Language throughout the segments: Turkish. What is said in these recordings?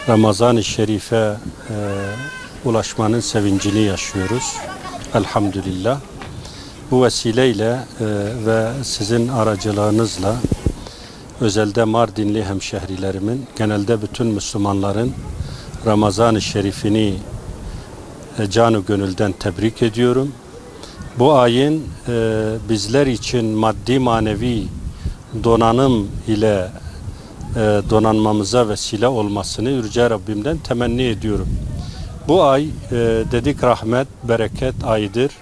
Ramazan-ı Şerif'e ulaşmanın sevincini yaşıyoruz. Elhamdülillah. Bu vesileyle ve sizin aracılığınızla özelde Mardinli hemşehrilerimin, genelde bütün Müslümanların Ramazan-ı Şerif'ini canı gönülden tebrik ediyorum. Bu ayın bizler için maddi manevi donanım ile donanmamıza vesile olmasını Yüce Rabbimden temenni ediyorum. Bu ay dedik rahmet, bereket ayıdır.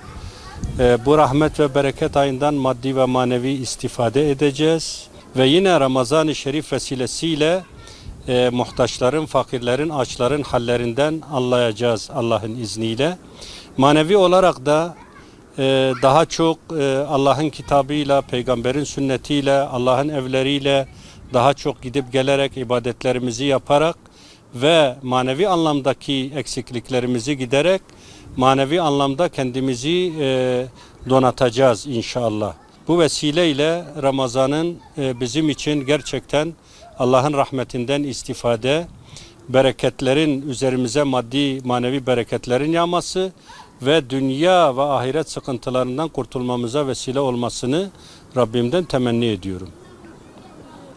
Bu rahmet ve bereket ayından maddi ve manevi istifade edeceğiz. Ve yine Ramazan-ı Şerif vesilesiyle muhtaçların, fakirlerin, açların hallerinden anlayacağız Allah'ın izniyle. Manevi olarak da daha çok Allah'ın kitabıyla, peygamberin sünnetiyle, Allah'ın evleriyle daha çok gidip gelerek ibadetlerimizi yaparak ve manevi anlamdaki eksikliklerimizi giderek manevi anlamda kendimizi donatacağız inşallah. Bu vesileyle Ramazan'ın bizim için gerçekten Allah'ın rahmetinden istifade, bereketlerin üzerimize maddi manevi bereketlerin yağması ve dünya ve ahiret sıkıntılarından kurtulmamıza vesile olmasını Rabbimden temenni ediyorum.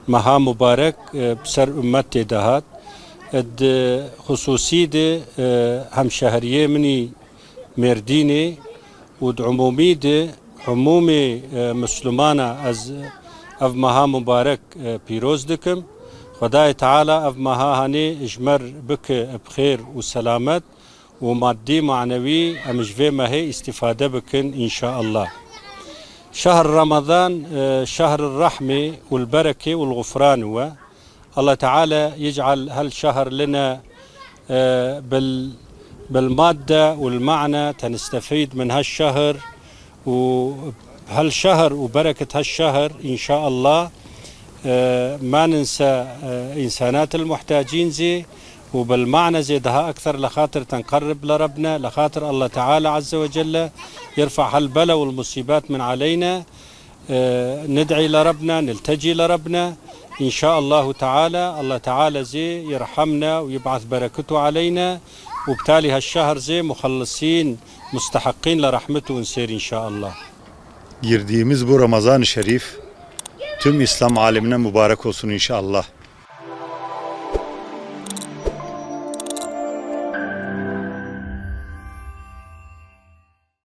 Maha mübarek ser ümmet dedahat خصوصی ده همشهریه منی مردینی و عمومی ده عموم مسلمان از اف ماها مبارک پیروز دکم خدای تعالی اف ماها هنی اجمر بک بخیر و سلامت و مادی معنوی امجوه ماهی استفاده بکن انشاءالله. شهر رمضان شهر الرحمة والبركة والغفران الله تعالى يجعل هالشهر لنا بالمادة والمعنى تنستفيد من هالشهر وهالشهر وبركة هالشهر إن شاء الله ما ننسى إنسانات المحتاجين زي وبالمعنى زيدها أكثر لخاطر تنقرب لربنا لخاطر الله تعالى عز وجل يرفع هالبلا والمصيبات من علينا ندعي لربنا نلتجي لربنا إن شاء الله تعالى الله تعالى زي يرحمنا ويبعث بركته علينا وبالتالي هالشهر زي مخلصين مستحقين لرحمته ونسير إن شاء الله. Girdiğimiz bu Ramazan-ı Şerif tüm İslam alemine mübarek olsun inşallah.